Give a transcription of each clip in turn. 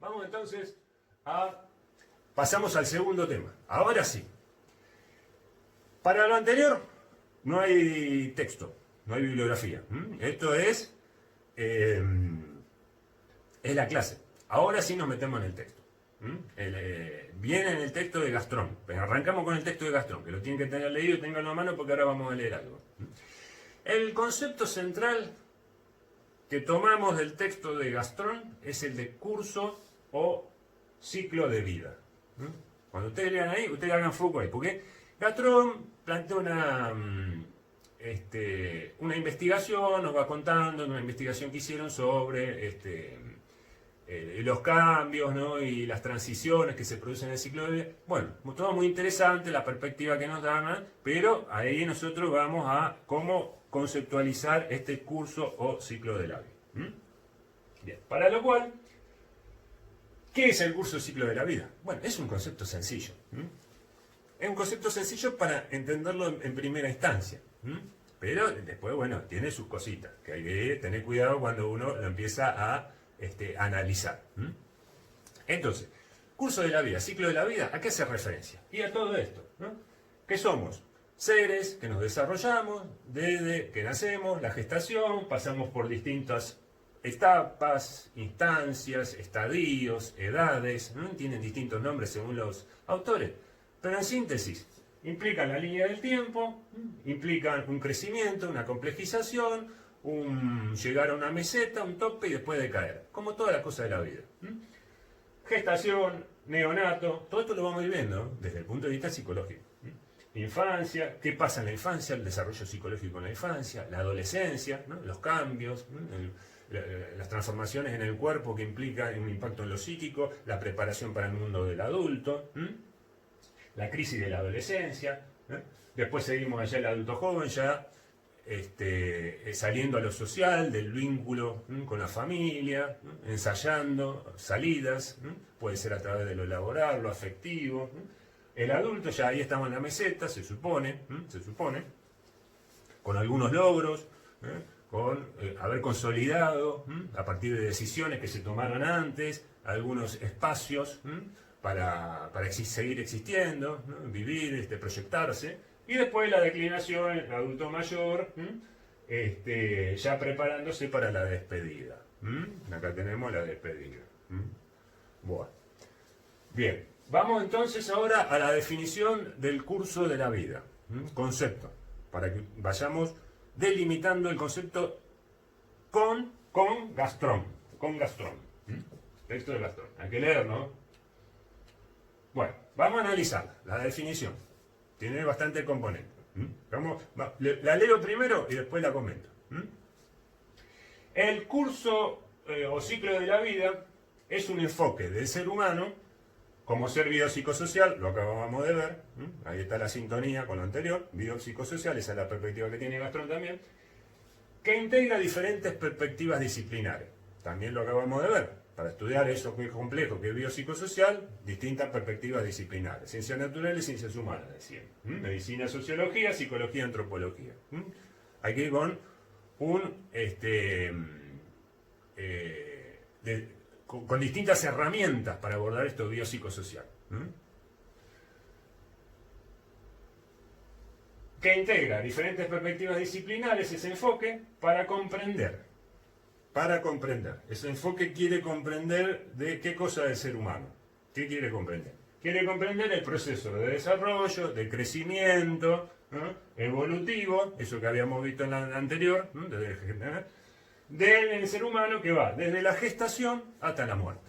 Vamos entonces pasamos al segundo tema. Ahora sí. Para lo anterior no hay texto, no hay bibliografía. Esto es la clase. Ahora sí nos metemos en el texto. Viene en el texto de Gastrón. Arrancamos con el texto de Gastrón, que lo tienen que tener leído y tenganlo a mano porque ahora vamos a leer algo. El concepto central que tomamos del texto de Gastrón es el de curso o ciclo de vida. Cuando ustedes lean ahí, ustedes hagan foco ahí, porque Gastrón plantea una investigación, nos va contando una investigación que hicieron sobre los cambios, ¿no? Y las transiciones que se producen en el ciclo de vida. Bueno, todo muy interesante, la perspectiva que nos dan, pero ahí nosotros vamos a cómo conceptualizar este curso o ciclo de la vida. Bien, para lo cual, ¿qué es el curso o ciclo de la vida? Bueno, es un concepto sencillo. Es un concepto sencillo para entenderlo en primera instancia. Pero después, bueno, tiene sus cositas, que hay que tener cuidado cuando uno lo empieza a analizar. Entonces, curso de la vida, ciclo de la vida, ¿a qué hace referencia? Y a todo esto, ¿no? Que somos seres que nos desarrollamos desde que nacemos, la gestación, pasamos por distintas etapas, instancias, estadios, edades, ¿no? Tienen distintos nombres según los autores, pero en síntesis, implican la línea del tiempo, implican un crecimiento, una complejización, llegar a una meseta, un tope y después decaer, como todas las cosas de la vida. Gestación, neonato, todo esto lo vamos a ir viendo desde el punto de vista psicológico. Infancia, qué pasa en la infancia, el desarrollo psicológico en la infancia, la adolescencia, ¿no? Los cambios, las transformaciones en el cuerpo que implican un impacto en lo psíquico, la preparación para el mundo del adulto, la crisis de la adolescencia, después seguimos allá el adulto joven, ya saliendo a lo social, del vínculo con la familia, ensayando salidas, puede ser a través de lo laboral, lo afectivo. El adulto, ya ahí estamos en la meseta, se supone, con algunos logros, con haber consolidado, a partir de decisiones que se tomaron antes, algunos espacios para seguir existiendo, ¿no? Vivir, proyectarse. Y después la declinación, el adulto mayor, ya preparándose para la despedida. Acá tenemos la despedida. Bueno. Bien, vamos entonces ahora a la definición del curso de la vida. Concepto, para que vayamos delimitando el concepto con Gastrón. Texto de Gastrón. Hay que leer, ¿no? Bueno, vamos a analizar la definición. Tiene bastante componente. La leo primero y después la comento. El curso o ciclo de la vida es un enfoque del ser humano como ser biopsicosocial, lo acabamos de ver. Ahí está la sintonía con lo anterior. Biopsicosocial, esa es la perspectiva que tiene Gastrón también, que integra diferentes perspectivas disciplinares. También lo acabamos de ver. Para estudiar eso que es complejo, que es biopsicosocial, distintas perspectivas disciplinares. Ciencias naturales, ciencias humanas, decían. Medicina, sociología, psicología, antropología. Hay que ir con con distintas herramientas para abordar esto biopsicosocial. Que integra diferentes perspectivas disciplinares, ese enfoque, para comprender. Ese enfoque quiere comprender de qué cosa es el ser humano. ¿Qué quiere comprender? Quiere comprender el proceso de desarrollo, de crecimiento, ¿no? Evolutivo, eso que habíamos visto en la anterior, ¿no? Del ser humano que va desde la gestación hasta la muerte.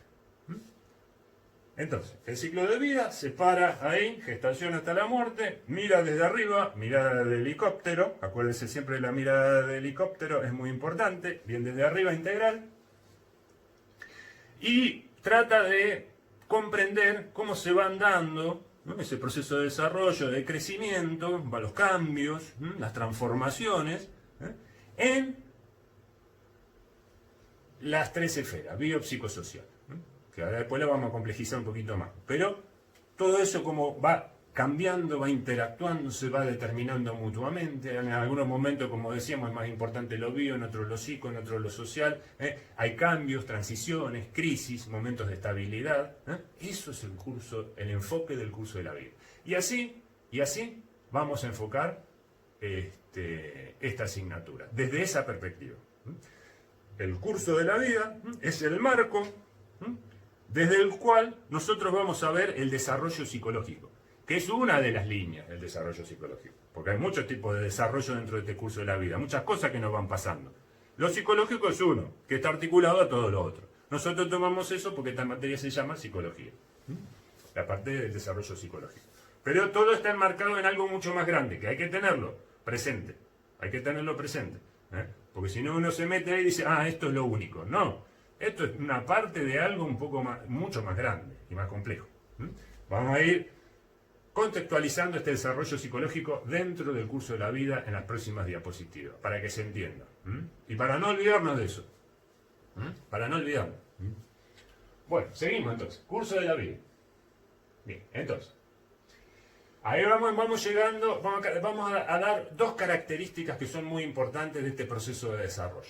Entonces, el ciclo de vida se para ahí, gestación hasta la muerte, mira desde arriba, mirada de helicóptero, acuérdense siempre de la mirada de helicóptero, es muy importante, bien desde arriba, integral, y trata de comprender cómo se van dando, ¿no? Ese proceso de desarrollo, de crecimiento, los cambios, las transformaciones, en las tres esferas, biopsicosocial. Que ahora después lo vamos a complejizar un poquito más. Pero todo eso como va cambiando, va interactuando, se va determinando mutuamente. En algunos momentos, como decíamos, es más importante lo bio, en otros lo psico, en otros lo social. Hay cambios, transiciones, crisis, momentos de estabilidad. Eso es el enfoque del curso de la vida. Y así vamos a enfocar esta asignatura, desde esa perspectiva. El curso de la vida es el marco desde el cual nosotros vamos a ver el desarrollo psicológico, que es una de las líneas del desarrollo psicológico, porque hay muchos tipos de desarrollo dentro de este curso de la vida, muchas cosas que nos van pasando. Lo psicológico es uno, que está articulado a todo lo otro. Nosotros tomamos eso porque esta materia se llama psicología, la parte del desarrollo psicológico. Pero todo está enmarcado en algo mucho más grande, que hay que tenerlo presente, porque si no uno se mete ahí y dice, esto es lo único. No, esto es una parte de algo mucho más grande y más complejo. Vamos a ir contextualizando este desarrollo psicológico dentro del curso de la vida en las próximas diapositivas, para que se entienda. Y para no olvidarnos de eso. Para no olvidarnos. Bueno, seguimos entonces. Curso de la vida. Bien, entonces. Ahí vamos llegando, vamos a dar dos características que son muy importantes de este proceso de desarrollo.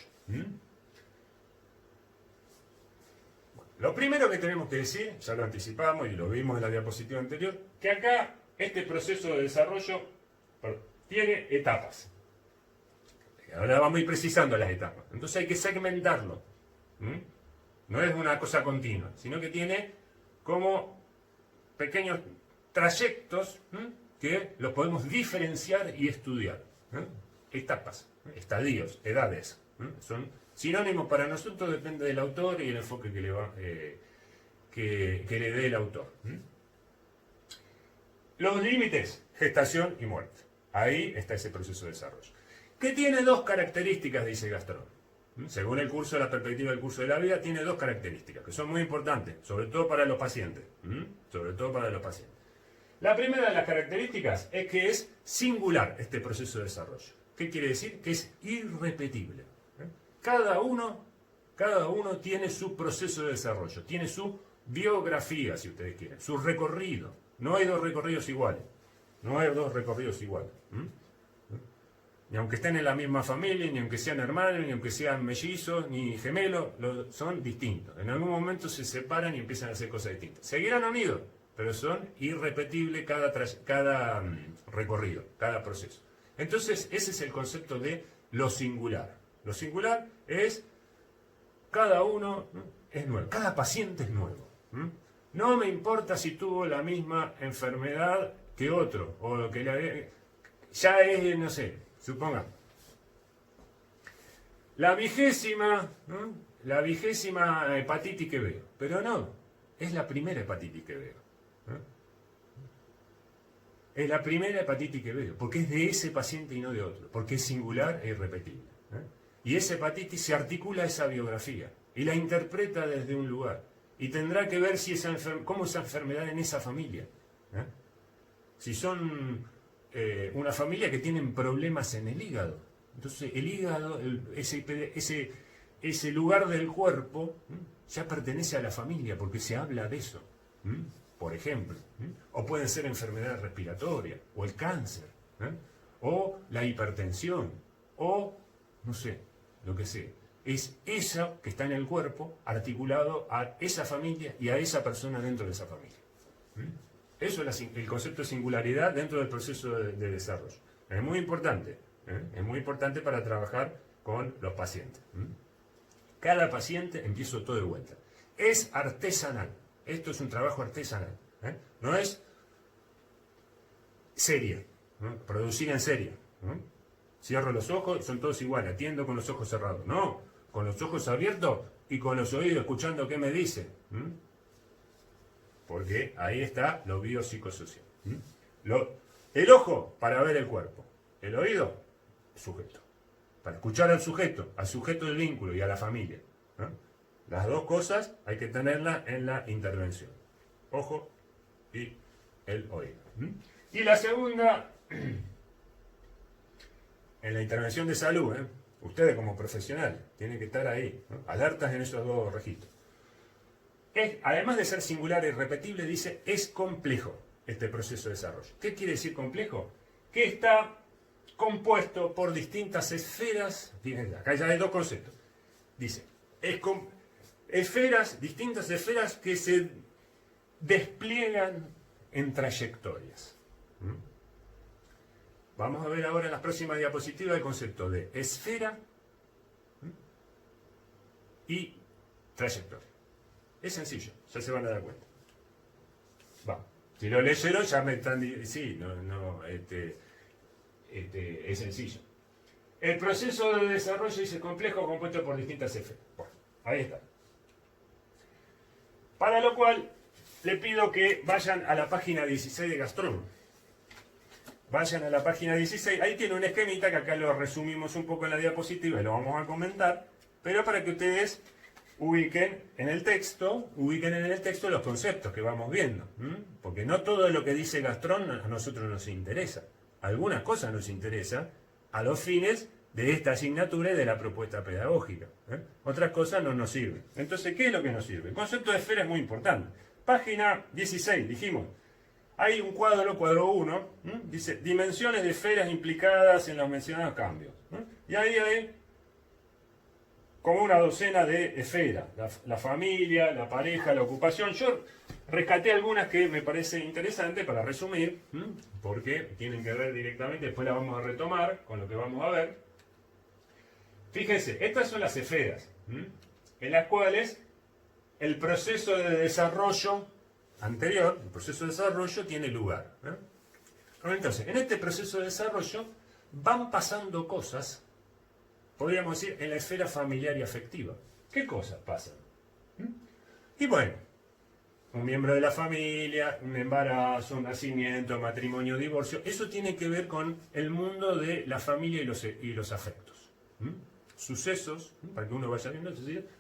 Lo primero que tenemos que decir, ya lo anticipamos y lo vimos en la diapositiva anterior, que acá este proceso de desarrollo tiene etapas. Ahora vamos a ir precisando las etapas. Entonces hay que segmentarlo. No es una cosa continua, sino que tiene como pequeños trayectos que los podemos diferenciar y estudiar. Etapas, estadios, edades. Son sinónimos para nosotros, depende del autor y el enfoque que le dé el autor. Los límites, gestación y muerte. Ahí está ese proceso de desarrollo. Que tiene dos características, dice Gastrón. Según el curso, la perspectiva del curso de la vida, tiene dos características que son muy importantes, sobre todo para los pacientes. La primera de las características es que es singular este proceso de desarrollo. ¿Qué quiere decir? Que es irrepetible. Cada uno tiene su proceso de desarrollo, tiene su biografía, si ustedes quieren, su recorrido. No hay dos recorridos iguales. Ni aunque estén en la misma familia, ni aunque sean hermanos, ni aunque sean mellizos, ni gemelos, son distintos. En algún momento se separan y empiezan a hacer cosas distintas. Seguirán unidos, pero son irrepetibles cada recorrido, cada proceso. Entonces, ese es el concepto de lo singular. Lo singular es, cada uno es nuevo, cada paciente es nuevo. No me importa si tuvo la misma enfermedad que otro, o que ya es, no sé, suponga. La vigésima hepatitis que veo, pero no, es la primera hepatitis que veo. Es la primera hepatitis que veo, porque es de ese paciente y no de otro, porque es singular e irrepetible. Y esa hepatitis se articula a esa biografía y la interpreta desde un lugar. Y tendrá que ver si cómo esa enfermedad en esa familia. Si son una familia que tienen problemas en el hígado. Entonces el hígado, ese lugar del cuerpo, ya pertenece a la familia porque se habla de eso. Por ejemplo. O pueden ser enfermedades respiratorias, o el cáncer, o la hipertensión, o no sé, lo que sea. Es eso que está en el cuerpo articulado a esa familia y a esa persona dentro de esa familia. Eso es el concepto de singularidad dentro del proceso de desarrollo. Es muy importante. Es muy importante para trabajar con los pacientes. Cada paciente, empiezo todo de vuelta, es artesanal. Esto es un trabajo artesanal. No es serie, producir en serie. Cierro los ojos, son todos iguales, atiendo con los ojos cerrados. No, con los ojos abiertos y con los oídos escuchando qué me dice. Porque ahí está lo biopsicosocial. El ojo para ver el cuerpo, el oído, sujeto. Para escuchar al sujeto del vínculo y a la familia. Las dos cosas hay que tenerlas en la intervención. Ojo y el oído. Y la segunda, en la intervención de salud, ustedes como profesionales tienen que estar ahí, alertas en esos dos registros. Además de ser singular e irrepetible, dice, es complejo. este proceso de desarrollo. ¿Qué quiere decir complejo? Que está compuesto por distintas esferas. Fíjense, acá ya hay dos conceptos. Dice, distintas esferas que se despliegan en trayectorias. Vamos a ver ahora en las próximas diapositivas el concepto de esfera y trayectoria. Es sencillo, ya se van a dar cuenta. Va. Si lo leyeron ya me están diciendo, sí, es sencillo. El proceso de desarrollo dice complejo compuesto por distintas esferas. Bueno, ahí está. Para lo cual le pido que vayan a la página 16 de Gastron. Vayan a la página 16, ahí tiene un esquemita que acá lo resumimos un poco en la diapositiva y lo vamos a comentar, pero para que ustedes ubiquen en el texto los conceptos que vamos viendo, porque no todo lo que dice Gastron a nosotros nos interesa, algunas cosas nos interesan a los fines de esta asignatura y de la propuesta pedagógica, otras cosas no nos sirven. Entonces, ¿qué es lo que nos sirve? El concepto de esfera es muy importante. Página 16, dijimos. Hay un cuadro 1, dice dimensiones de esferas implicadas en los mencionados cambios. Y ahí hay como una docena de esferas. La familia, la pareja, la ocupación. Yo rescaté algunas que me parece interesante para resumir, porque tienen que ver directamente, después las vamos a retomar con lo que vamos a ver. Fíjense, estas son las esferas, en las cuales el proceso de desarrollo anterior, el proceso de desarrollo tiene lugar. Entonces, en este proceso de desarrollo van pasando cosas, podríamos decir, en la esfera familiar y afectiva. ¿Qué cosas pasan? Y bueno, un miembro de la familia, un embarazo, un nacimiento, matrimonio, divorcio, eso tiene que ver con el mundo de la familia y los afectos. Sucesos, para que uno vaya viendo,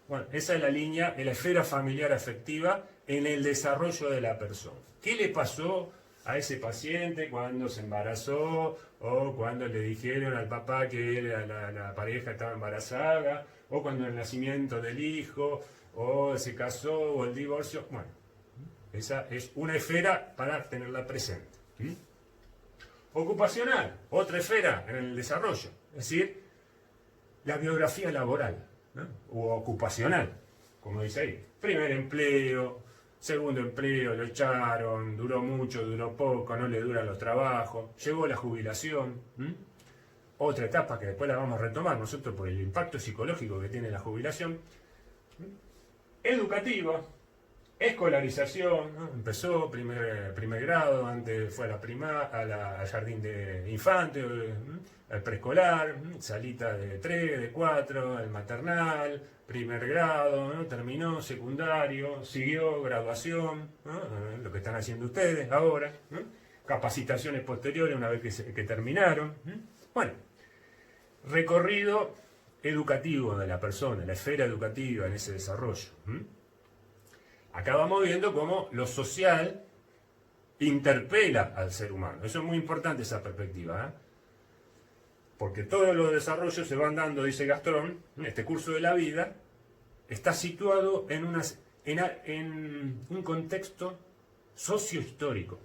bueno, esa es la línea, en la esfera familiar afectiva, en el desarrollo de la persona. ¿Qué le pasó a ese paciente cuando se embarazó o cuando le dijeron al papá que la pareja estaba embarazada o cuando el nacimiento del hijo o se casó o el divorcio? Bueno, esa es una esfera para tenerla presente. Ocupacional, otra esfera en el desarrollo, es decir, la biografía laboral, ¿no? O ocupacional, como dice ahí. Primer empleo, segundo empleo, lo echaron, duró mucho, duró poco, no le duran los trabajos, llegó la jubilación. Otra etapa que después la vamos a retomar nosotros por el impacto psicológico que tiene la jubilación. Educativa, escolarización, ¿no? Empezó primer grado, antes fue al jardín de infante, al preescolar, salita de 3, de 4, el maternal, primer grado, ¿no? Terminó secundario, siguió graduación, ¿no? Lo que están haciendo ustedes ahora, ¿no? Capacitaciones posteriores una vez que terminaron. Bueno, recorrido educativo de la persona, la esfera educativa en ese desarrollo. Acá vamos viendo cómo lo social interpela al ser humano. Eso es muy importante, esa perspectiva, porque todos los desarrollos se van dando, dice Gastron, en este curso de la vida, está situado en un contexto sociohistórico.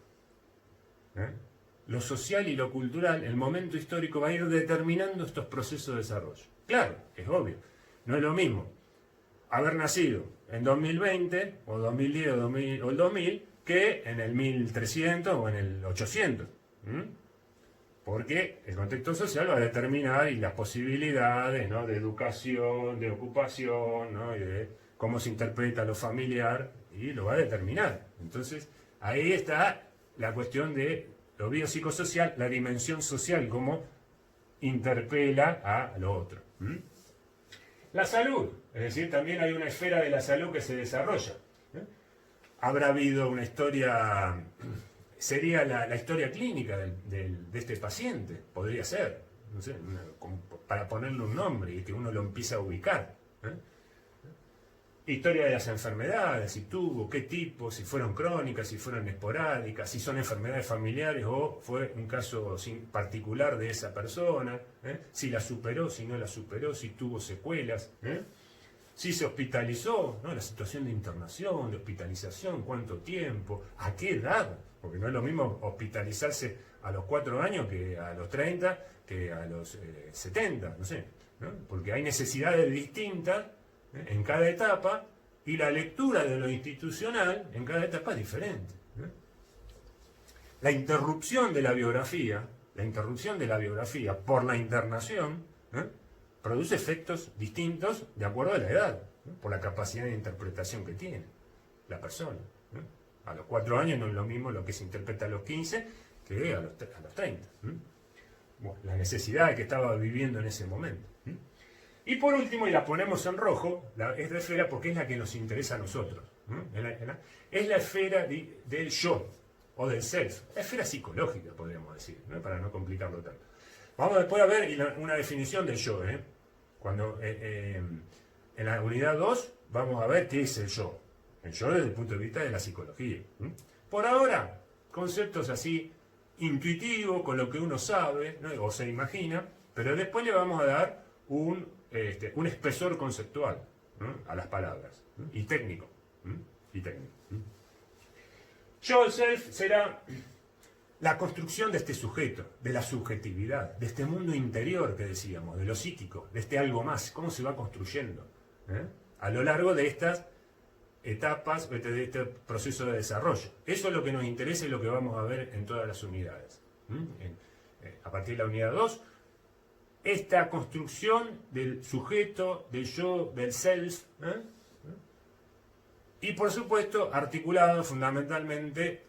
Lo social y lo cultural, el momento histórico, va a ir determinando estos procesos de desarrollo. Claro, es obvio, no es lo mismo haber nacido en 2020, o 2010, o el 2000, que en el 1300 o en el 800. Porque el contexto social va a determinar y las posibilidades, ¿no? De educación, de ocupación, ¿no? Y de cómo se interpreta lo familiar, y lo va a determinar. Entonces, ahí está la cuestión de lo biopsicosocial, la dimensión social, cómo interpela a lo otro. La salud, es decir, también hay una esfera de la salud que se desarrolla. Habrá habido una historia, sería la historia clínica de este paciente, podría ser, no sé, para ponerle un nombre y que uno lo empiece a ubicar. Historia de las enfermedades, si tuvo, qué tipo, si fueron crónicas, si fueron esporádicas, si son enfermedades familiares o fue un caso particular de esa persona, si la superó, si no la superó, si tuvo secuelas, si se hospitalizó, ¿no? La situación de internación, de hospitalización, cuánto tiempo, a qué edad, porque no es lo mismo hospitalizarse a los 4 años que a los 30, que a los 70, no sé, ¿no? Porque hay necesidades distintas en cada etapa y la lectura de lo institucional en cada etapa es diferente. La interrupción de la biografía por la internación, produce efectos distintos de acuerdo a la edad, por la capacidad de interpretación que tiene la persona. A los 4 años no es lo mismo lo que se interpreta a los 15 que a los 30. Bueno, la necesidad que estaba viviendo en ese momento. Y por último, y la ponemos en rojo, esta esfera porque es la que nos interesa a nosotros. Es la esfera del yo, o del self. La esfera psicológica, podríamos decir, ¿no? Para no complicarlo tanto. Vamos después a ver una definición del yo. Cuando en la unidad 2 vamos a ver qué es el yo. El yo desde el punto de vista de la psicología. Por ahora, conceptos así intuitivos, con lo que uno sabe, ¿no? O se imagina, pero después le vamos a dar un espesor conceptual, ¿no? A las palabras, ¿no? Y técnico. Yo, el self, será la construcción de este sujeto, de la subjetividad, de este mundo interior que decíamos, de lo psíquico, de este algo más, cómo se va construyendo a lo largo de estas etapas, de este proceso de desarrollo. Eso es lo que nos interesa y lo que vamos a ver en todas las unidades. A partir de la unidad 2, esta construcción del sujeto, del yo, del self, y por supuesto articulado fundamentalmente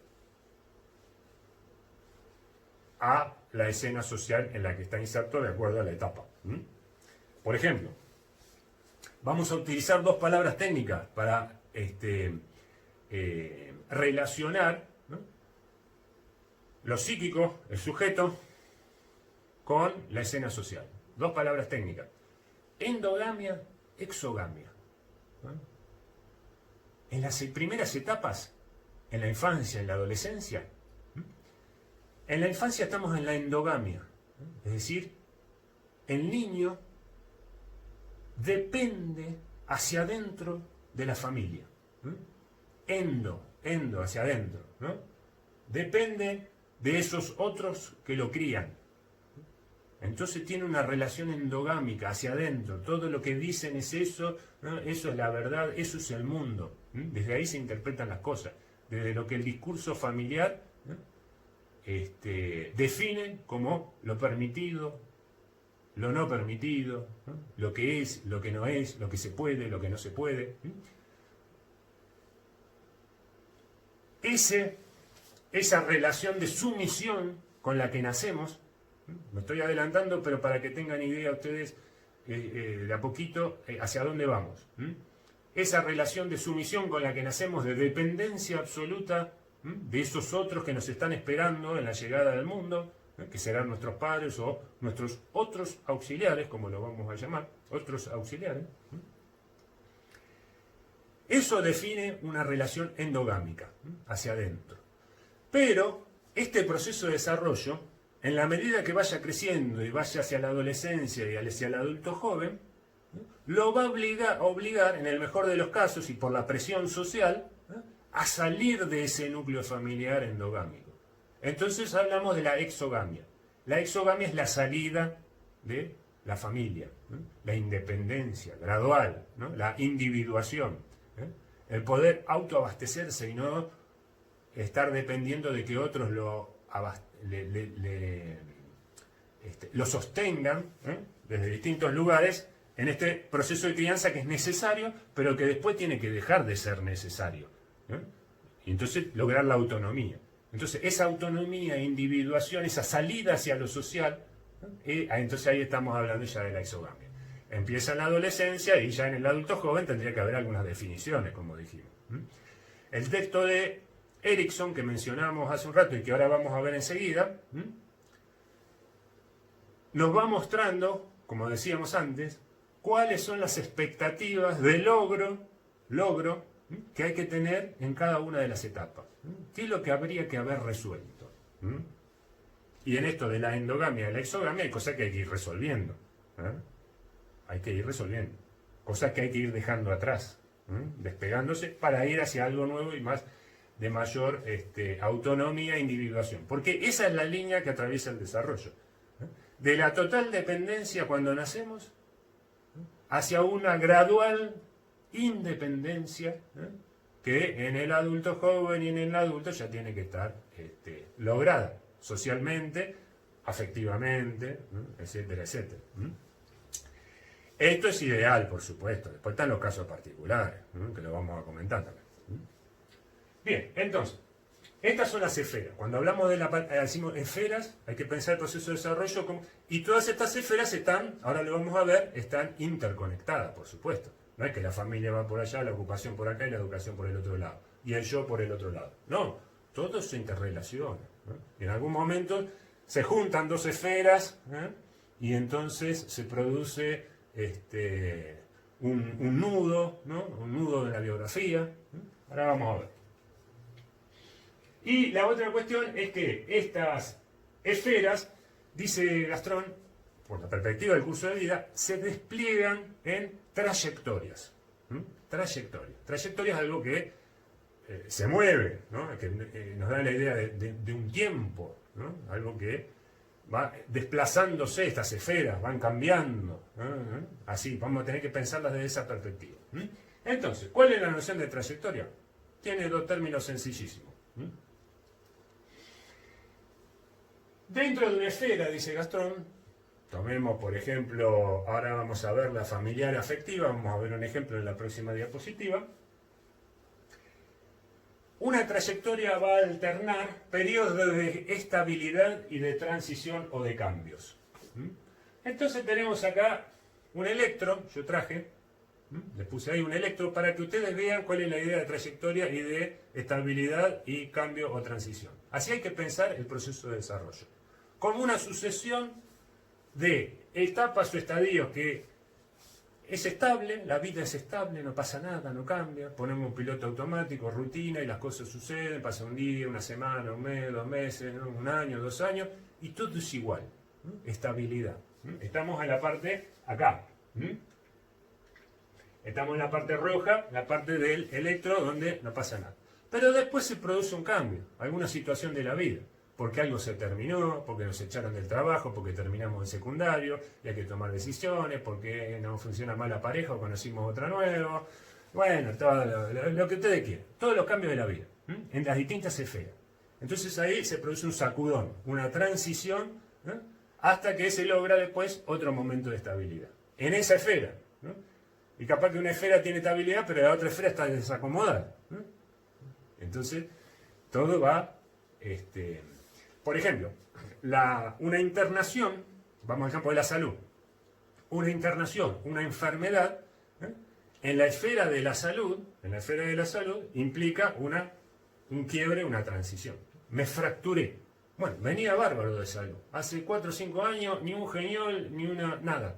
a la escena social en la que está inserto de acuerdo a la etapa. Por ejemplo, vamos a utilizar 2 palabras técnicas para relacionar, ¿no?, lo psíquico, el sujeto, con la escena social. 2 palabras técnicas. Endogamia, exogamia. ¿No? En las primeras etapas, en la infancia, en la adolescencia, en la infancia estamos en la endogamia, es decir, el niño depende hacia adentro de la familia. Endo, hacia adentro, ¿no? Depende de esos otros que lo crían. Entonces tiene una relación endogámica hacia adentro. Todo lo que dicen es eso, ¿no? Eso es la verdad, eso es el mundo. Desde ahí se interpretan las cosas. Desde lo que el discurso familiar, ¿no?, define como lo permitido, lo no permitido, ¿no?, lo que es, lo que no es, lo que se puede, lo que no se puede. Esa relación de sumisión con la que nacemos, me estoy adelantando, pero para que tengan idea ustedes de a poquito hacia dónde vamos. Esa relación de sumisión con la que nacemos, de dependencia absoluta de esos otros que nos están esperando en la llegada del mundo, que serán nuestros padres o nuestros otros auxiliares, como lo vamos a llamar, otros auxiliares. Eso define una relación endogámica, hacia adentro. Pero este proceso de desarrollo, en la medida que vaya creciendo y vaya hacia la adolescencia y hacia el adulto joven, lo va a obligar, en el mejor de los casos y por la presión social, a salir de ese núcleo familiar endogámico. Entonces hablamos de la exogamia. La exogamia es la salida de la familia, ¿no?, la independencia gradual, ¿no?, la individuación, el poder autoabastecerse y no estar dependiendo de que otros lo sostengan desde distintos lugares en este proceso de crianza que es necesario, pero que después tiene que dejar de ser necesario. Y entonces lograr la autonomía. Entonces esa autonomía, individuación, esa salida hacia lo social, entonces ahí estamos hablando ya de la exogamia. Empieza en la adolescencia y ya en el adulto joven tendría que haber algunas definiciones, como dijimos. El texto de Erikson, que mencionamos hace un rato y que ahora vamos a ver enseguida, nos va mostrando, como decíamos antes, cuáles son las expectativas de logro que hay que tener en cada una de las etapas. ¿Qué es lo que habría que haber resuelto? Y en esto de la endogamia y de la exogamia hay cosas que hay que ir resolviendo. Hay que ir resolviendo. Cosas que hay que ir dejando atrás, despegándose para ir hacia algo nuevo y más de mayor autonomía e individuación. Porque esa es la línea que atraviesa el desarrollo. De la total dependencia cuando nacemos hacia una gradual independencia que en el adulto joven y en el adulto ya tiene que estar lograda socialmente, afectivamente, etcétera, etcétera. Esto es ideal, por supuesto. Después están los casos particulares, que lo vamos a comentar también. Bien, entonces, estas son las esferas. Cuando hablamos de decimos esferas, hay que pensar el proceso de desarrollo como, y todas estas esferas están, ahora lo vamos a ver, están interconectadas, por supuesto. No es que la familia va por allá, la ocupación por acá y la educación por el otro lado. Y el yo por el otro lado. No, todo se interrelaciona. Y en algún momento se juntan dos esferas y entonces se produce un nudo, ¿no? Un nudo de la biografía. Ahora vamos a ver. Y la otra cuestión es que estas esferas, dice Gastrón, por la perspectiva del curso de vida, se despliegan en trayectorias. Trayectorias. Trayectorias es algo que se mueve, ¿no? Que nos da la idea de un tiempo, ¿no? Algo que va desplazándose, estas esferas van cambiando. Así, vamos a tener que pensarlas desde esa perspectiva. Entonces, ¿cuál es la noción de trayectoria? Tiene dos términos sencillísimos. Dentro de una esfera, dice Gastrón, tomemos por ejemplo, ahora vamos a ver la familiar afectiva, vamos a ver un ejemplo en la próxima diapositiva. Una trayectoria va a alternar periodos de estabilidad y de transición o de cambios. Entonces tenemos acá un electro, yo traje, le puse ahí un electro para que ustedes vean cuál es la idea de trayectoria y de estabilidad y cambio o transición. Así hay que pensar el proceso de desarrollo. Como una sucesión de etapas o estadios que es estable, la vida es estable, no pasa nada, no cambia, ponemos un piloto automático, rutina y las cosas suceden, pasa un día, una semana, un mes, 2 meses, ¿no? Un año, 2 años, y todo es igual, estabilidad. Estamos en la parte acá, estamos en la parte roja, la parte del electro donde no pasa nada. Pero después se produce un cambio, alguna situación de la vida. Porque algo se terminó, porque nos echaron del trabajo, porque terminamos el secundario y hay que tomar decisiones, porque no funciona mal la pareja o conocimos otra nueva. Bueno, todo lo que ustedes quieran. Todos los cambios de la vida, en las distintas esferas. Entonces ahí se produce un sacudón, una transición, hasta que se logra después otro momento de estabilidad. En esa esfera. Y capaz que una esfera tiene estabilidad, pero la otra esfera está desacomodada. Entonces, todo va... Por ejemplo, una internación, vamos al campo de la salud, una internación, una enfermedad, en la esfera de la salud, implica un quiebre, una transición. Me fracturé. Bueno, venía bárbaro de salud. Hace 4 o 5 años, ni un geniol, ni una, nada.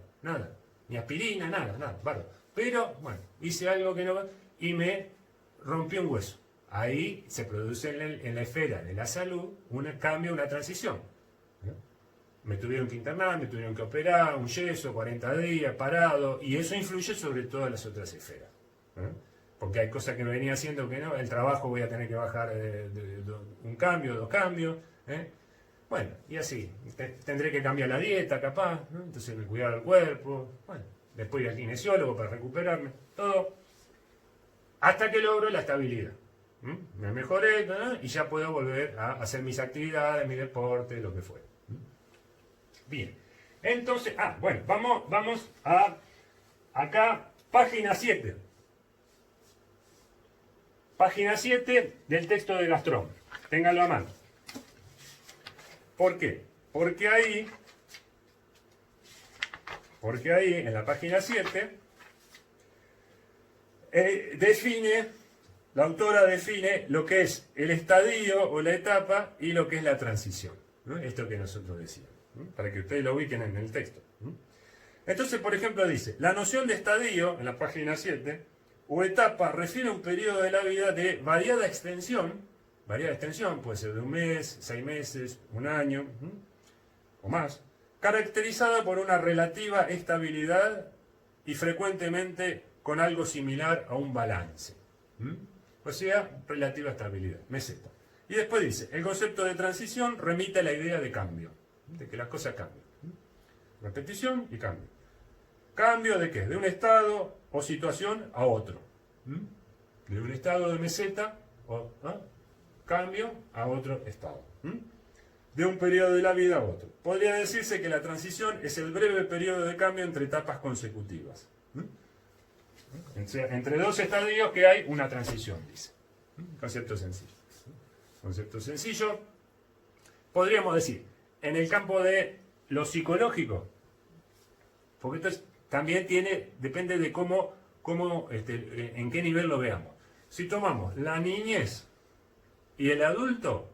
Ni aspirina, nada, bárbaro. Pero, bueno, hice algo que no, y me rompí un hueso. Ahí se produce en la esfera de la salud un cambio, una transición. Me tuvieron que internar, me tuvieron que operar, un yeso, 40 días, parado, y eso influye sobre todas las otras esferas. Porque hay cosas que me venía haciendo que no, el trabajo voy a tener que bajar un cambio, 2 cambios. Bueno, y así. Tendré que cambiar la dieta, capaz, entonces me cuidar el cuerpo, bueno, después ir al kinesiólogo para recuperarme, todo. Hasta que logro la estabilidad. Me mejoré, ¿no? Y ya puedo volver a hacer mis actividades, mi deporte, lo que fuera. Bien. Entonces, bueno, vamos a acá, página 7. Página 7 del texto de Gastrón. Ténganlo a mano. ¿Por qué? Porque ahí, en la página 7, la autora define lo que es el estadio o la etapa y lo que es la transición. Esto que nosotros decíamos, para que ustedes lo ubiquen en el texto. Entonces, por ejemplo, dice, la noción de estadio, en la página 7, o etapa, refiere a un periodo de la vida de variada extensión, puede ser de 1 mes, 6 meses, 1 año, o más, caracterizada por una relativa estabilidad y frecuentemente con algo similar a un balance. o sea, relativa estabilidad, meseta. Y después dice, el concepto de transición remite a la idea de cambio, de que las cosas cambian. Repetición y cambio. ¿Cambio de qué? De un estado o situación a otro. De un estado de meseta o cambio a otro estado. De un periodo de la vida a otro. Podría decirse que la transición es el breve periodo de cambio entre etapas consecutivas. Entre dos estadios que hay una transición, dice. Concepto sencillo. Concepto sencillo. Podríamos decir, en el campo de lo psicológico, porque esto también depende de en qué nivel lo veamos. Si tomamos la niñez y el adulto,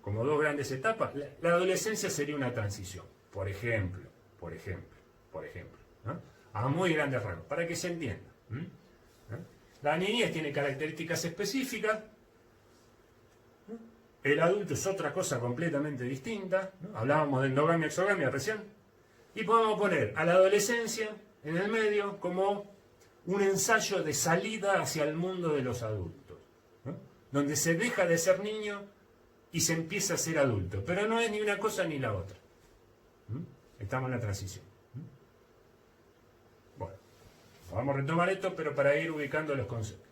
como dos grandes etapas, la adolescencia sería una transición, por ejemplo, a muy grandes rasgos, para que se entienda. La niñez tiene características específicas, el adulto es otra cosa completamente distinta, hablábamos de endogamia y exogamia recién, y podemos poner a la adolescencia en el medio como un ensayo de salida hacia el mundo de los adultos, donde se deja de ser niño y se empieza a ser adulto, pero no es ni una cosa ni la otra. Estamos en la transición. Bueno, vamos a retomar esto, pero para ir ubicando los conceptos.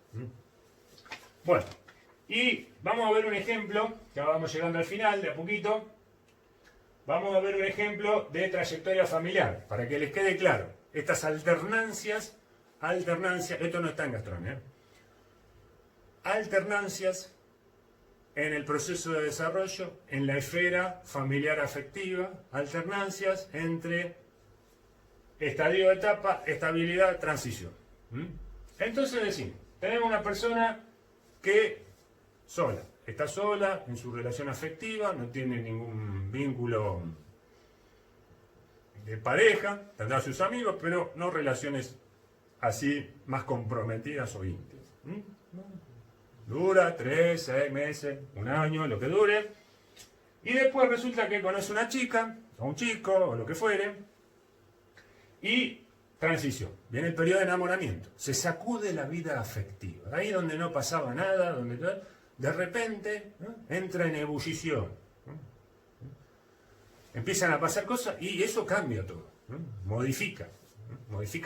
Bueno, y vamos a ver un ejemplo, ya vamos llegando al final de a poquito. Vamos a ver un ejemplo de trayectoria familiar, para que les quede claro. Estas alternancias, esto no está en Gastrón, alternancias en el proceso de desarrollo, en la esfera familiar afectiva, alternancias entre estadio de etapa, estabilidad, transición. Entonces decimos, tenemos una persona que está sola en su relación afectiva, no tiene ningún vínculo de pareja, tendrá sus amigos, pero no relaciones así más comprometidas o íntimas. Dura 3, 6 meses, un año, lo que dure. Y después resulta que conoce una chica, o un chico, o lo que fuere. Y transición. Viene el periodo de enamoramiento. Se sacude la vida afectiva. Ahí donde no pasaba nada, donde de repente entra en ebullición. Empiezan a pasar cosas y eso cambia todo. Modifica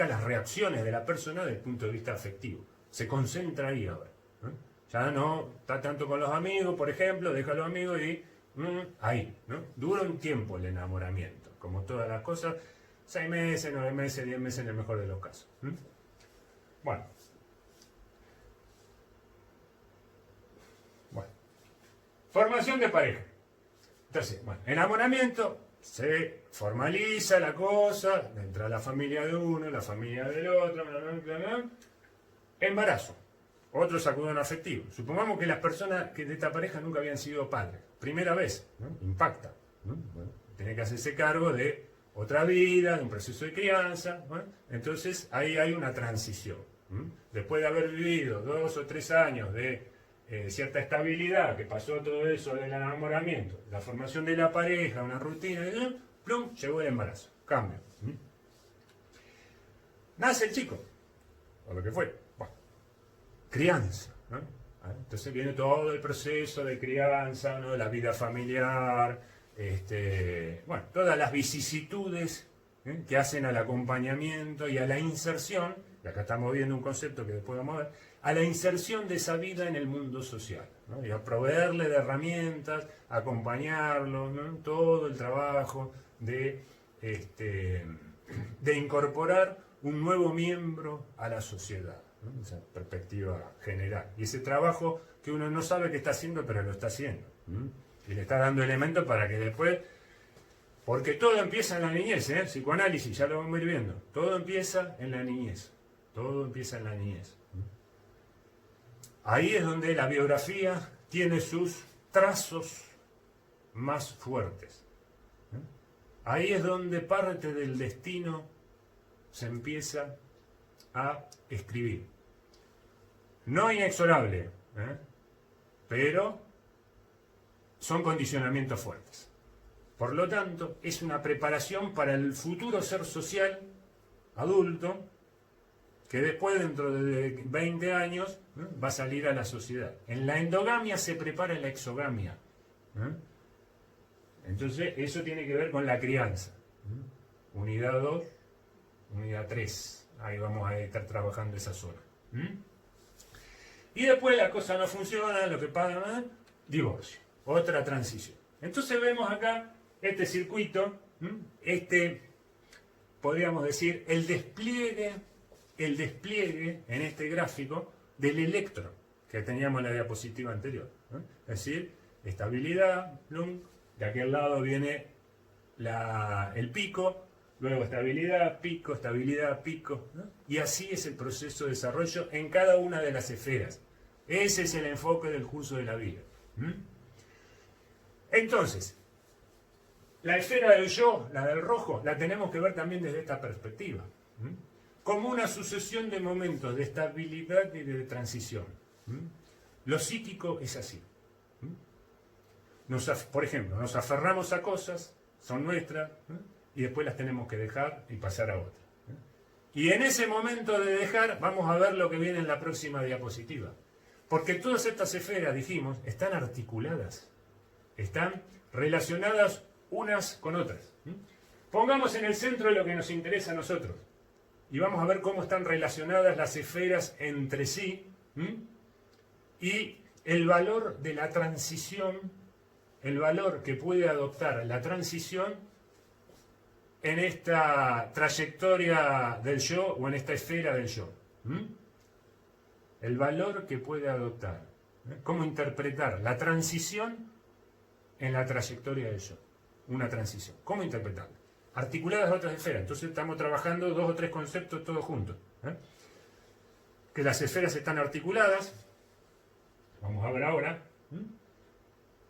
las reacciones de la persona desde el punto de vista afectivo. Se concentra ahí ahora. Ya no está tanto con los amigos, por ejemplo, deja a los amigos y ahí, Dura un tiempo el enamoramiento, como todas las cosas, 6 meses, 9 meses, 10 meses en el mejor de los casos. Bueno. Formación de pareja. Entonces, enamoramiento, se formaliza la cosa, entra la familia de uno, la familia del otro, embarazo. Otro sacudón afectivo. Supongamos que las personas que de esta pareja nunca habían sido padres. Primera vez, impacta. Tiene que hacerse cargo de otra vida, de un proceso de crianza. Entonces ahí hay una transición. Después de haber vivido 2 o 3 años de cierta estabilidad, que pasó todo eso del enamoramiento, la formación de la pareja, una rutina, plum, llegó el embarazo. Cambio. Nace el chico, o lo que fue. Crianza. Entonces viene todo el proceso de crianza, la vida familiar, todas las vicisitudes que hacen al acompañamiento y a la inserción, y acá estamos viendo un concepto que después vamos a ver, a la inserción de esa vida en el mundo social, y a proveerle de herramientas, acompañarlo, todo el trabajo de incorporar un nuevo miembro a la sociedad. Esa perspectiva general. Y ese trabajo que uno no sabe que está haciendo, pero lo está haciendo. Y le está dando elementos para que después... Porque todo empieza en la niñez, psicoanálisis, ya lo vamos a ir viendo. Todo empieza en la niñez. Todo empieza en la niñez. Ahí es donde la biografía tiene sus trazos más fuertes. Ahí es donde parte del destino se empieza a escribir. No inexorable, pero son condicionamientos fuertes. Por lo tanto, es una preparación para el futuro ser social adulto que después, dentro de 20 años, va a salir a la sociedad. En la endogamia se prepara la exogamia. Entonces, eso tiene que ver con la crianza. Unidad 2, unidad 3. Ahí vamos a estar trabajando esa zona. Y después la cosa no funciona, lo que pasa, divorcio. Otra transición. Entonces vemos acá este circuito, podríamos decir, el despliegue en este gráfico del electron que teníamos en la diapositiva anterior. Es decir, estabilidad, plum, de aquel lado viene el pico, luego estabilidad, pico, ¿no? Y así es el proceso de desarrollo en cada una de las esferas. Ese es el enfoque del curso de la vida. Entonces, la esfera del yo, la del rojo, la tenemos que ver también desde esta perspectiva. Como una sucesión de momentos de estabilidad y de transición. Lo psíquico es así. Por ejemplo, nos aferramos a cosas, son nuestras, y después las tenemos que dejar y pasar a otras. Y en ese momento de dejar, vamos a ver lo que viene en la próxima diapositiva. Porque todas estas esferas, dijimos, están articuladas, están relacionadas unas con otras. Pongamos en el centro lo que nos interesa a nosotros. Y vamos a ver cómo están relacionadas las esferas entre sí. Y el valor de la transición, el valor que puede adoptar la transición en esta trayectoria del yo o en esta esfera del yo. El valor que puede adoptar. Cómo interpretar la transición en la trayectoria del yo. Una transición. ¿Cómo interpretarla? Articuladas a otras esferas. Entonces estamos trabajando 2 o 3 conceptos todos juntos. Que las esferas están articuladas. Vamos a ver ahora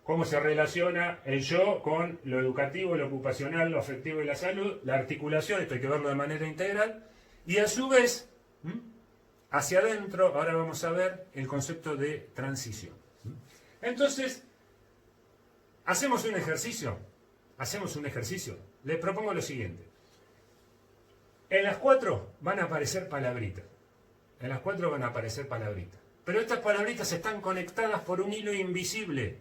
cómo se relaciona el yo con lo educativo, lo ocupacional, lo afectivo y la salud. La articulación, esto hay que verlo de manera integral. Y a su vez, hacia adentro, ahora vamos a ver el concepto de transición. Entonces, hacemos un ejercicio. Les propongo lo siguiente. En las 4 van a aparecer palabritas. Pero estas palabritas están conectadas por un hilo invisible.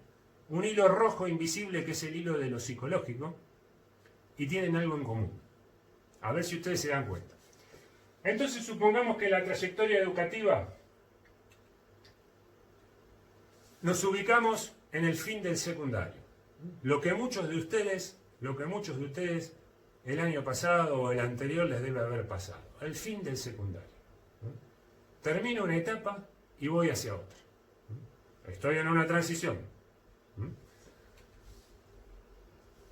Un hilo rojo invisible que es el hilo de lo psicológico. Y tienen algo en común. A ver si ustedes se dan cuenta. Entonces supongamos que la trayectoria educativa nos ubicamos en el fin del secundario. Lo que muchos de ustedes el año pasado o el anterior les debe haber pasado. El fin del secundario. Termino una etapa y voy hacia otra. Estoy en una transición.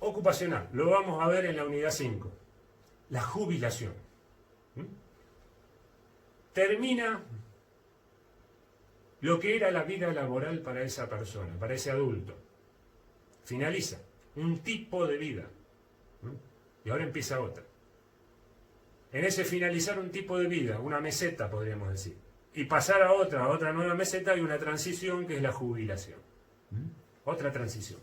Ocupacional. Lo vamos a ver en la unidad 5. La jubilación. Termina lo que era la vida laboral para esa persona, para ese adulto. Finaliza un tipo de vida. Y ahora empieza otra. En ese finalizar un tipo de vida, una meseta podríamos decir, y pasar a otra nueva meseta, hay una transición que es la jubilación. Otra transición.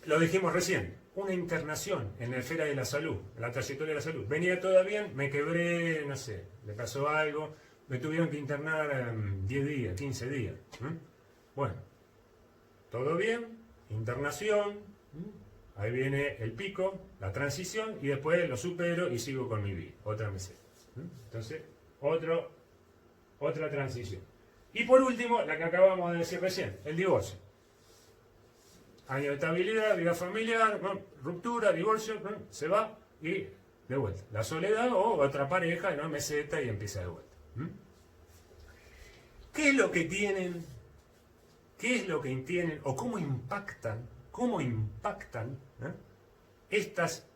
Lo dijimos recién, una internación en la esfera de la salud, en la trayectoria de la salud. Venía todo bien, me quebré, no sé, le pasó algo, me tuvieron que internar 10 días, 15 días. Bueno, todo bien, internación, ahí viene el pico, la transición, y después lo supero y sigo con mi vida, otra meseta. Entonces, otra transición. Y por último, la que acabamos de decir recién, el divorcio. Año de estabilidad, vida familiar, ruptura, divorcio, se va y de vuelta. La soledad o otra pareja, ¿no? Meseta y empieza de vuelta. ¿Qué es lo que tienen? ¿Qué es lo que tienen? ¿O cómo impactan estas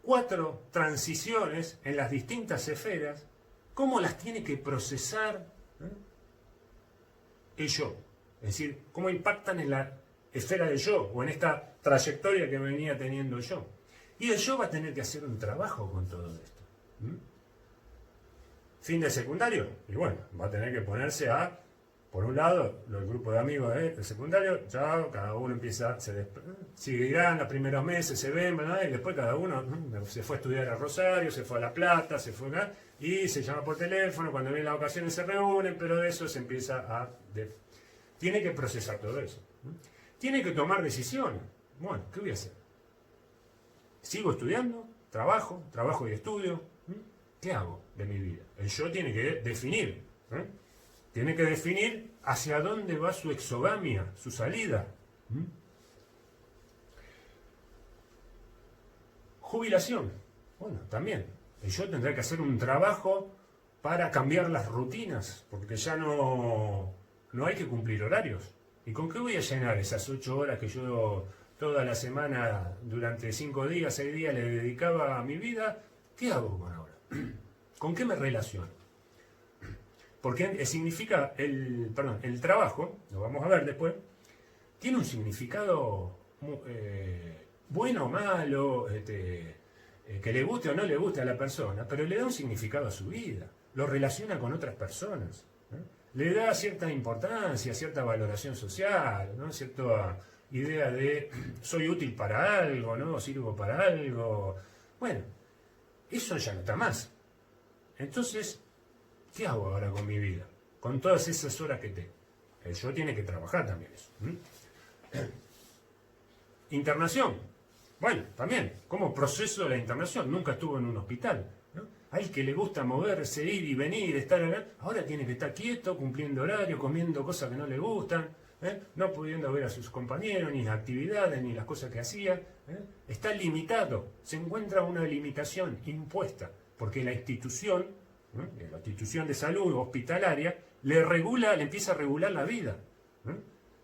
4 transiciones en las distintas esferas? ¿Cómo las tiene que procesar el yo? Es decir, ¿cómo impactan en la esfera del yo o en esta trayectoria que venía teniendo el yo? Y el yo va a tener que hacer un trabajo con todo esto. Fin de secundario, y bueno, va a tener que ponerse a Por un lado, el grupo de amigos del secundario, chao, cada uno empieza, seguirán los primeros meses, se ven, ¿verdad? Y después cada uno se fue a estudiar a Rosario, se fue a La Plata, se fue acá, y se llama por teléfono, cuando vienen las ocasiones se reúnen, pero de eso se empieza a... Tiene que procesar todo eso. Tiene que tomar decisiones. Bueno, ¿qué voy a hacer? ¿Sigo estudiando? ¿Trabajo y estudio? ¿Qué hago de mi vida? El yo tiene que definir. Tiene que definir hacia dónde va su exogamia, su salida. Jubilación. Bueno, también. El yo tendrá que hacer un trabajo para cambiar las rutinas, porque ya no hay que cumplir horarios. ¿Y con qué voy a llenar esas 8 horas que yo toda la semana, durante 5 días, 6 días, le dedicaba a mi vida? ¿Qué hago con ahora? ¿Con qué me relaciono? Porque significa, el trabajo, lo vamos a ver después, tiene un significado bueno o malo, que le guste o no le guste a la persona, pero le da un significado a su vida, lo relaciona con otras personas, ¿no? Le da cierta importancia, cierta valoración social, ¿no? Cierta idea de soy útil para algo, ¿no? Sirvo para algo. Bueno, eso ya no está más. Entonces, ¿qué hago ahora con mi vida? Con todas esas horas que tengo. El yo tiene que trabajar también eso. Internación. Bueno, también, ¿cómo proceso la internación? Nunca estuvo en un hospital, ¿no? Hay que le gusta moverse, ir y venir, estar acá. Ahora tiene que estar quieto, cumpliendo horario, comiendo cosas que no le gustan, no pudiendo ver a sus compañeros, ni las actividades, ni las cosas que hacía. Está limitado, se encuentra una limitación impuesta, porque la institución de salud hospitalaria le empieza a regular la vida.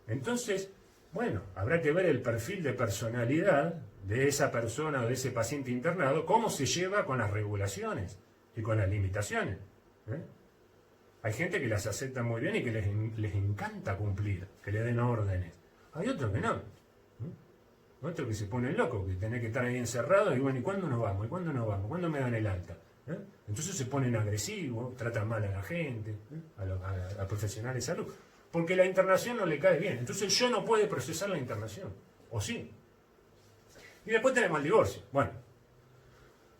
Entonces, bueno, habrá que ver el perfil de personalidad de esa persona o de ese paciente internado, cómo se lleva con las regulaciones y con las limitaciones. Hay gente que las acepta muy bien y que les encanta cumplir, que le den órdenes. Hay otros que no. Otros que se ponen locos, que tienen que estar ahí encerrados y bueno, ¿y cuándo nos vamos? ¿Y cuándo nos vamos? ¿Cuándo me dan el alta? Entonces se ponen agresivos, tratan mal a la gente, a profesionales de salud. Porque la internación no le cae bien. Entonces yo no puede procesar la internación. ¿O sí? Y después tenemos el divorcio. Bueno,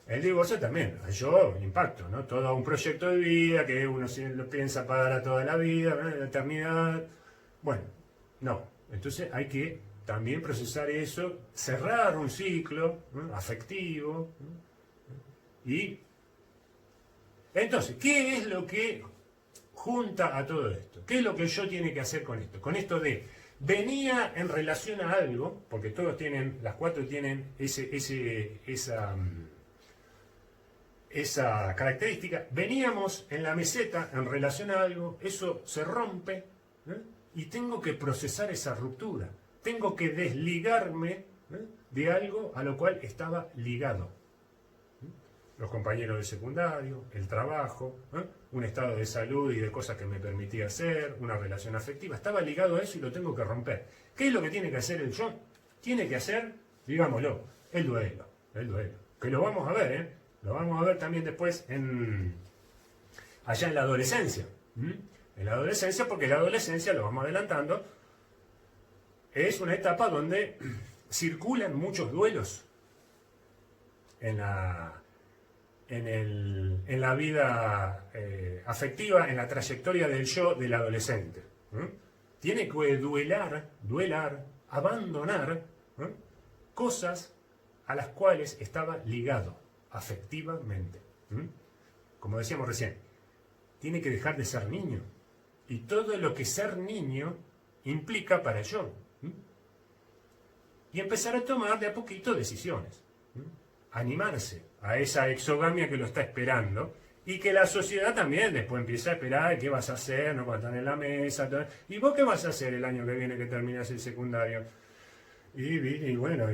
el divorcio también, yo impacto, ¿no? Todo un proyecto de vida que uno lo piensa para toda la vida, ¿no? La eternidad. Bueno, no. Entonces hay que también procesar eso, cerrar un ciclo, ¿no? Afectivo, ¿no? Y entonces, ¿qué es lo que junta a todo esto? ¿Qué es lo que yo tiene que hacer con esto? Con esto de venía en relación a algo, porque todos tienen, las 4 tienen esa característica, veníamos en la meseta en relación a algo, eso se rompe, y tengo que procesar esa ruptura, tengo que desligarme de algo a lo cual estaba ligado. Los compañeros de secundario, el trabajo, un estado de salud y de cosas que me permitía hacer, una relación afectiva, estaba ligado a eso y lo tengo que romper. ¿Qué es lo que tiene que hacer el yo? Tiene que hacer, digámoslo, el duelo, que lo vamos a ver, lo vamos a ver también después allá en la adolescencia. En la adolescencia, porque la adolescencia, lo vamos adelantando, es una etapa donde circulan muchos duelos en la vida afectiva, en la trayectoria del yo del adolescente. Tiene que duelar, abandonar cosas a las cuales estaba ligado afectivamente. Como decíamos recién, tiene que dejar de ser niño. Y todo lo que ser niño implica para el yo. Y empezar a tomar de a poquito decisiones. Animarse a esa exogamia que lo está esperando y que la sociedad también después empieza a esperar qué vas a hacer, ¿no? Cuando están en la mesa, todo. ¿Y vos qué vas a hacer el año que viene que terminas el secundario? Y bueno,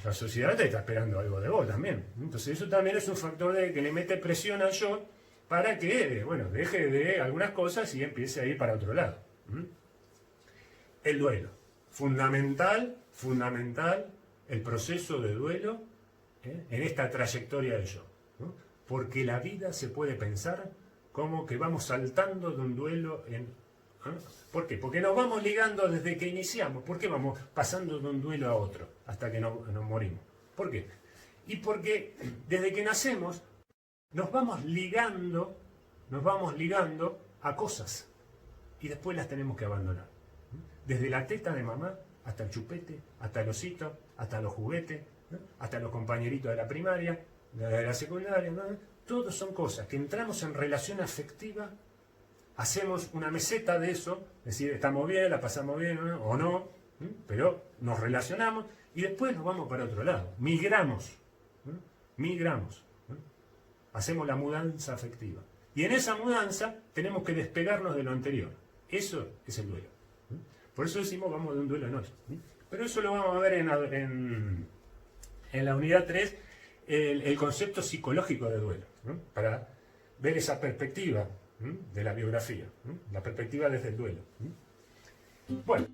la sociedad te está esperando algo de vos también. Entonces eso también es un factor que le mete presión al yo para que, bueno, deje de algunas cosas y empiece a ir para otro lado. El duelo. Fundamental el proceso de duelo en esta trayectoria del yo, ¿no? Porque la vida se puede pensar como que vamos saltando de un duelo en ¿Ah? ¿Por qué? Porque nos vamos ligando desde que iniciamos. ¿Por qué vamos pasando de un duelo a otro hasta que nos morimos? ¿Por qué? Y porque desde que nacemos nos vamos ligando a cosas y después las tenemos que abandonar. Desde la teta de mamá hasta el chupete, hasta el osito, hasta los juguetes, ¿no? Hasta los compañeritos de la primaria, de la secundaria, ¿no? Todos son cosas que entramos en relación afectiva, hacemos una meseta de eso, es decir, estamos bien, la pasamos bien, ¿no? O no, pero nos relacionamos y después nos vamos para otro lado, migramos, hacemos la mudanza afectiva. Y en esa mudanza tenemos que despegarnos de lo anterior. Eso es el duelo. Por eso decimos vamos de un duelo en otro. Pero eso lo vamos a ver en la unidad 3, el concepto psicológico de duelo, ¿no? Para ver esa perspectiva de la biografía, la perspectiva desde el duelo. Bueno.